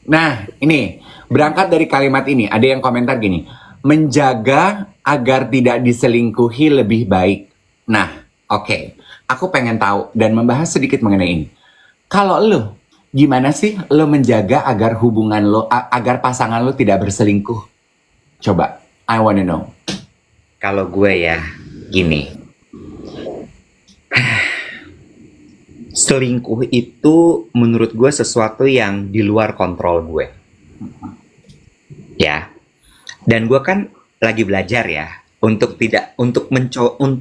Nah, ini berangkat dari kalimat ini, ada yang komentar gini, menjaga agar tidak diselingkuhi lebih baik. Nah, oke, aku pengen tahu dan membahas sedikit mengenai ini. Kalau lo, gimana sih lo menjaga agar hubungan lo, agar pasangan lo tidak berselingkuh? Coba, I wanna know. Kalau gue ya, gini. Selingkuh itu menurut gue sesuatu yang di luar kontrol gue. Ya. Dan gue kan lagi belajar ya untuk mencoba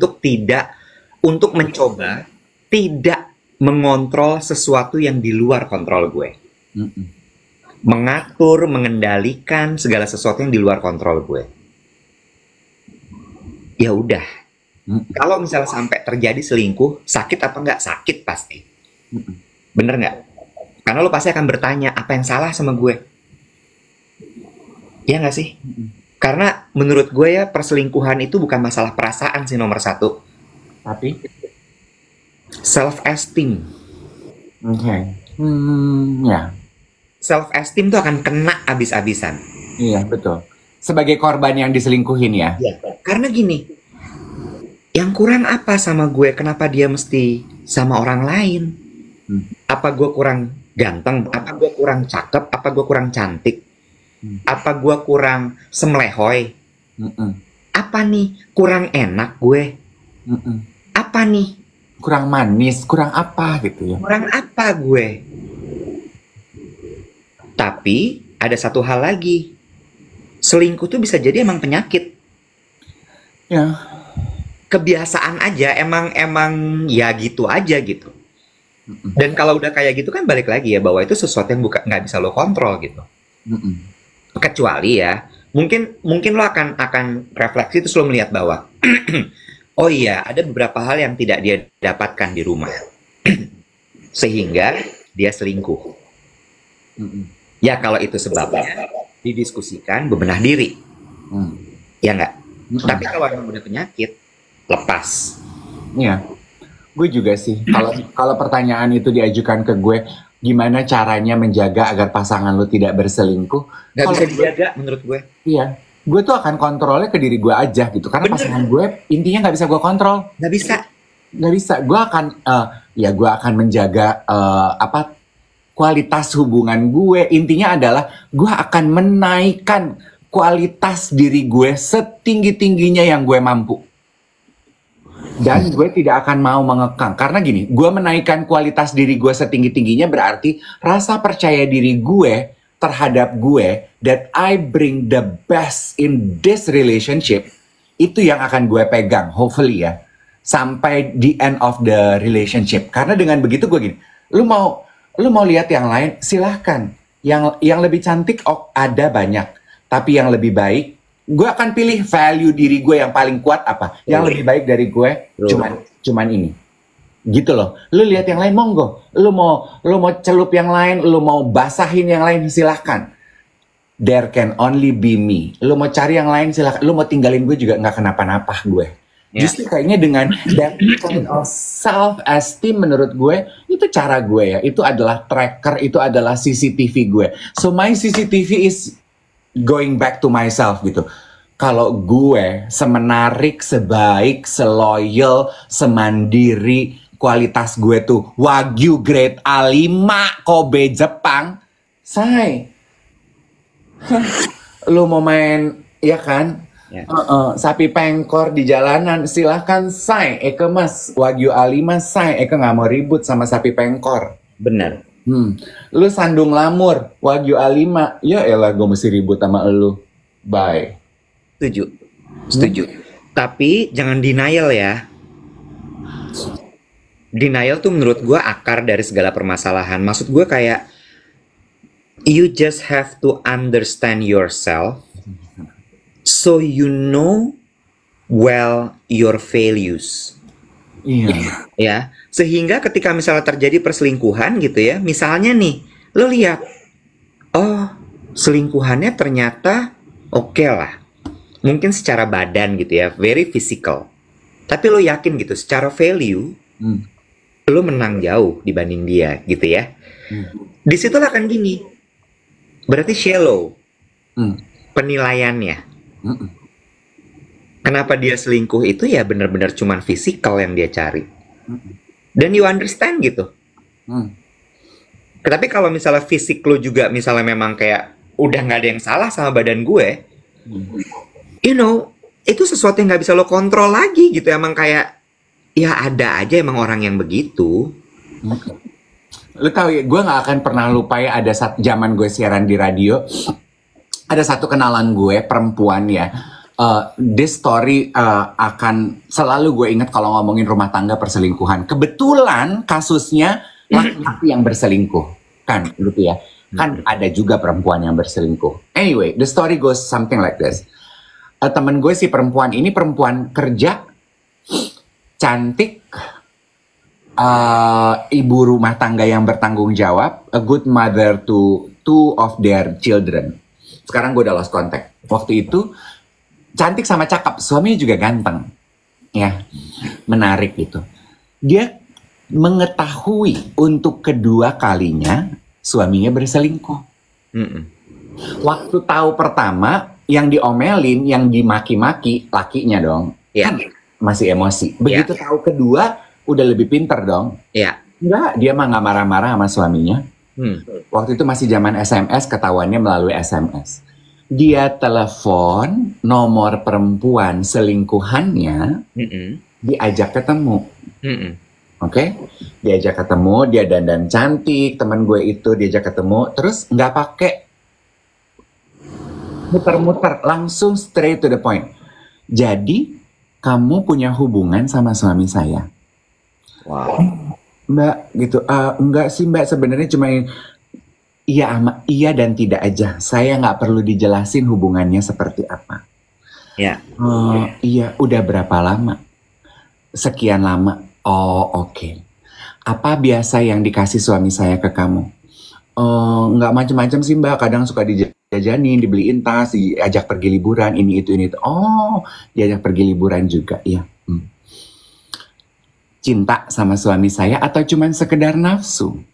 tidak mengontrol sesuatu yang di luar kontrol gue. Mengatur, mengendalikan segala sesuatu yang di luar kontrol gue. Ya udah. Kalau misalnya sampai terjadi selingkuh, sakit apa enggak? Sakit pasti. Bener nggak? Karena lo pasti akan bertanya, apa yang salah sama gue? Ya nggak sih? Karena menurut gue ya, perselingkuhan itu bukan masalah perasaan sih nomor satu. Tapi? Self-esteem. Oke. Ya. Self-esteem tuh akan kena abis-abisan. Iya, betul. Sebagai korban yang diselingkuhin ya? Iya. Karena gini, yang kurang apa sama gue? Kenapa dia mesti sama orang lain? Apa gue kurang ganteng? Apa gue kurang cakep? Apa gue kurang cantik? Apa gue kurang semlehoy? Apa nih kurang enak gue? Apa nih kurang manis? Kurang apa gitu ya? Kurang apa gue? Tapi ada satu hal lagi. Selingkuh tuh bisa jadi emang penyakit. Ya. Kebiasaan aja, emang ya gitu aja gitu. Dan kalau udah kayak gitu kan balik lagi ya, bahwa itu sesuatu yang nggak bisa lo kontrol gitu. Kecuali ya, mungkin lo akan refleksi terus lo melihat bahwa oh iya, ada beberapa hal yang tidak dia dapatkan di rumah. Sehingga dia selingkuh. Ya kalau itu sebabnya, didiskusikan, bebenah diri. Ya nggak? Tapi kalau emang udah penyakit, lepas. Iya, gue juga sih. Kalau pertanyaan itu diajukan ke gue, gimana caranya menjaga agar pasangan lo tidak berselingkuh? Gak bisa dijaga menurut gue. Iya, gue tuh akan kontrolnya ke diri gue aja gitu. Karena pasangan gue intinya nggak bisa gue kontrol. Nggak bisa. Gue akan menjaga kualitas hubungan gue. Intinya adalah gue akan menaikkan kualitas diri gue setinggi-tingginya yang gue mampu. Dan gue tidak akan mau mengekang. Karena gini, gue menaikkan kualitas diri gue setinggi-tingginya berarti rasa percaya diri gue terhadap gue, that I bring the best in this relationship, itu yang akan gue pegang, hopefully ya, sampai the end of the relationship. Karena dengan begitu gue gini, lu mau lihat yang lain, silahkan. Yang lebih cantik, ada banyak. Tapi yang lebih baik, gue akan pilih value diri gue yang paling kuat apa. Yang lebih baik dari gue, cuman ini. Gitu loh. Lu lihat yang lain, monggo. Lu mau celup yang lain, lu mau basahin yang lain, silahkan. There can only be me. Lu mau cari yang lain, silahkan. Lu mau tinggalin gue juga nggak kenapa-napa gue. Justru kayaknya dengan that kind of self-esteem menurut gue, itu cara gue ya. Itu adalah tracker, itu adalah CCTV gue. So my CCTV is going back to myself gitu. Kalau gue semenarik, sebaik, seloyal, semandiri, kualitas gue tuh Wagyu grade A5 Kobe Jepang, say. Lu mau main, ya kan? Sapi pengkor di jalanan, silahkan say. Eke mas, Wagyu A5 say. Eke gak mau ribut sama sapi pengkor. Bener. Lu sandung lamur Wagyu A5, ya elah gue mesti ribut sama lu. Bye. Setuju. Tapi jangan denial ya. Denial tuh menurut gue akar dari segala permasalahan. Maksud gue kayak you just have to understand yourself, so you know well your values. Iya. Ya, sehingga ketika misalnya terjadi perselingkuhan gitu ya, misalnya nih, lo lihat, oh selingkuhannya ternyata oke lah, mungkin secara badan gitu ya, very physical, tapi lo yakin gitu, secara value, lo menang jauh dibanding dia gitu ya. Disitulah kan gini, Berarti shallow Hmm. penilaiannya. Mm-mm. Kenapa dia selingkuh itu ya benar-benar cuman fisikal yang dia cari. Mm-mm. Dan you understand gitu. Hmm. Tapi kalau misalnya fisik lo juga misalnya memang kayak udah nggak ada yang salah sama badan gue, you know, itu sesuatu yang nggak bisa lo kontrol lagi gitu. Emang kayak ya ada aja emang orang yang begitu. Lu tahu ya, gue nggak akan pernah lupa ya, ada saat zaman gue siaran di radio, ada satu kenalan gue perempuan ya. This story akan selalu gue ingat kalau ngomongin rumah tangga perselingkuhan. Kebetulan kasusnya laki-laki yang berselingkuh, kan, gitu ya. Kan ada juga perempuan yang berselingkuh. Anyway, the story goes something like this. Temen gue si perempuan ini perempuan kerja, cantik, ibu rumah tangga yang bertanggung jawab, a good mother to two of their children. Sekarang gue udah lost contact. Waktu itu cantik sama cakep, suaminya juga ganteng, ya, menarik gitu. Dia mengetahui untuk kedua kalinya suaminya berselingkuh. Mm-mm. Waktu tahu pertama, yang diomelin, yang dimaki-maki lakinya dong, Iya. kan masih emosi. Begitu tahu kedua, udah lebih pinter dong. Iya. Enggak, dia mah nggak marah-marah sama suaminya. Waktu itu masih zaman SMS, ketahuannya melalui SMS. Dia telepon nomor perempuan selingkuhannya, Mm-mm. diajak ketemu. Mm-mm. Oke? Diajak ketemu, dia dandan cantik, teman gue itu diajak ketemu, terus nggak pakai muter-muter, langsung straight to the point. Jadi, kamu punya hubungan sama suami saya. Wow. Mbak, gitu. Enggak sih mbak, sebenarnya cuma iya dan tidak aja. Saya nggak perlu dijelasin hubungannya seperti apa. Ya. Iya, udah berapa lama? Sekian lama. Oh, oke. Apa biasa yang dikasih suami saya ke kamu? Nggak macam-macam sih mbak. Kadang suka dijajanin, dibeliin tas, diajak pergi liburan, ini itu. Oh, diajak pergi liburan juga, iya. Cinta sama suami saya atau cuman sekedar nafsu?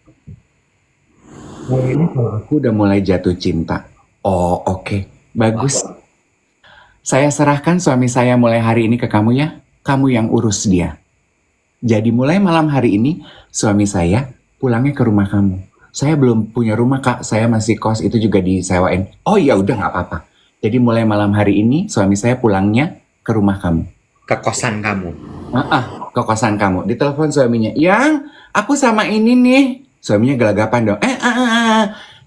Ini kalau aku udah mulai jatuh cinta. Oh, oke. Bagus. Saya serahkan suami saya mulai hari ini ke kamu ya. Kamu yang urus dia. Jadi mulai malam hari ini, suami saya pulangnya ke rumah kamu. Saya belum punya rumah kak, saya masih kos, itu juga disewain. Oh ya udah nggak apa-apa. Jadi mulai malam hari ini, suami saya pulangnya ke rumah kamu. Ke kosan kamu. Ke kosan kamu. Ditelepon suaminya. Yang, aku sama ini nih. Suaminya gelagapan dong.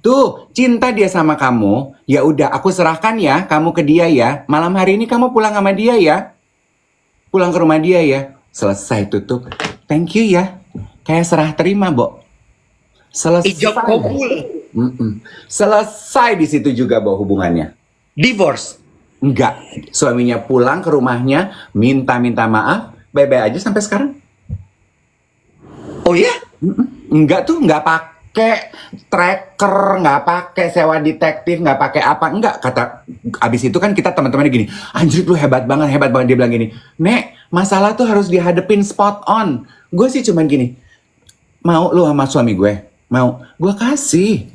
Tuh, cinta dia sama kamu. Ya udah, aku serahkan ya, kamu ke dia ya. Malam hari ini kamu pulang sama dia ya. Pulang ke rumah dia ya. Selesai tutup. Thank you ya. Kayak serah terima, Bo. Selesai. Ijab kabul. Selesai di situ juga, Bo, hubungannya. Divorce. Enggak. Suaminya pulang ke rumahnya, minta maaf, bye-bye aja sampai sekarang. Oh ya? Enggak tuh, enggak pakai tracker, enggak pakai sewa detektif, enggak pakai apa, enggak. Kata, abis itu kan kita teman-temannya gini, anjir lu hebat banget, dia bilang gini, Nek, masalah tuh harus dihadepin spot on. Gue sih cuman gini, mau lu sama suami gue? Mau? Gue kasih.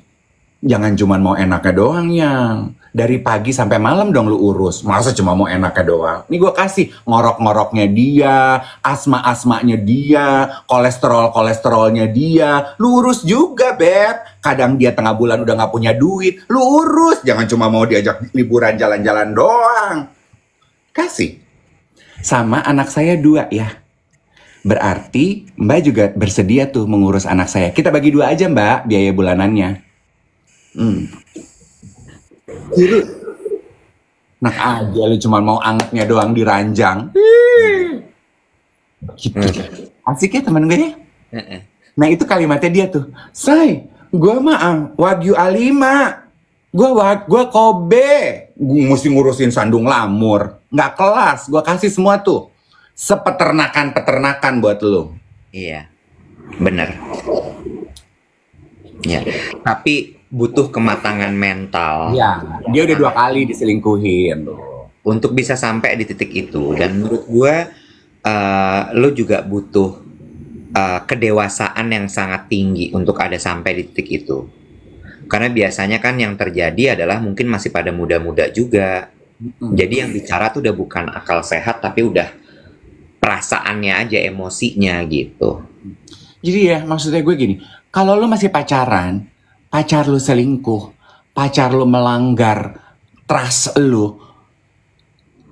Jangan cuman mau enaknya doang yang. Dari pagi sampai malam dong lu urus. Masa cuma mau enaknya doang? Ini gue kasih ngorok-ngoroknya dia, asma-asmanya dia, kolesterol-kolesterolnya dia. Lu urus juga, Beb. Kadang dia tengah bulan udah gak punya duit. Lu urus. Jangan cuma mau diajak liburan jalan-jalan doang. Kasih. Sama anak saya 2 ya. Berarti Mbak juga bersedia tuh mengurus anak saya. Kita bagi 2 aja Mbak biaya bulanannya. Nah aja lu cuma mau angetnya doang diranjang. Gitu. Asik ya temen gue ya. Nah itu kalimatnya dia tuh. Say, gue mah Wagyu A5. Gue Kobe. Gue mesti ngurusin sandung lamur. Nggak kelas, gue kasih semua tuh. Sepeternakan buat lu. Iya, bener. Ya, tapi butuh kematangan mental. Ya, dia udah 2 kali diselingkuhin. Untuk bisa sampai di titik itu. Dan menurut gue, lo juga butuh kedewasaan yang sangat tinggi untuk ada sampai di titik itu. Karena biasanya kan yang terjadi adalah mungkin masih pada muda-muda juga. Jadi yang bicara tuh udah bukan akal sehat, tapi udah perasaannya aja, emosinya gitu. Jadi ya maksudnya gue gini, kalau lu masih pacaran, pacar lu selingkuh, pacar lu melanggar trust lu,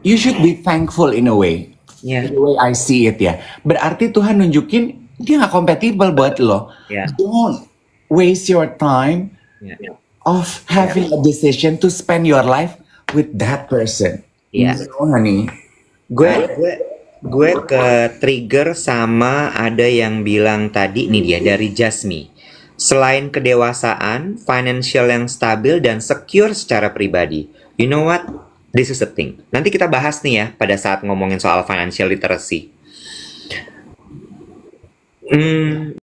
you should be thankful in a way. Ya, The way I see it ya. Berarti Tuhan nunjukin dia nggak kompatibel buat lo. ya, Don't waste your time ya, of having a decision to spend your life with that person. ya. No, honey. Gue ke trigger sama ada yang bilang tadi nih dia dari Jasmine. Selain kedewasaan, financial yang stabil dan secure secara pribadi. You know what? This is the thing. Nanti kita bahas nih ya pada saat ngomongin soal financial literacy.